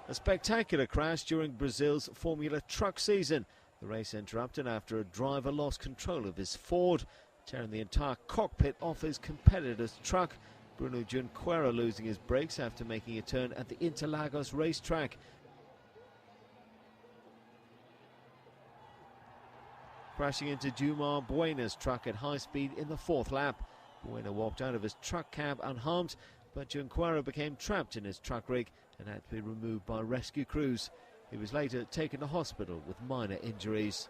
A spectacular crash during Brazil's Formula Truck season. The race interrupted after a driver lost control of his Ford, tearing the entire cockpit off his competitor's truck. Bruno Junqueira losing his brakes after making a turn at the Interlagos racetrack. Crashing into Jumar Buena's truck at high speed in the fourth lap. Buena walked out of his truck cab unharmed, but Junqueira became trapped in his truck rig and had to be removed by rescue crews. He was later taken to hospital with minor injuries.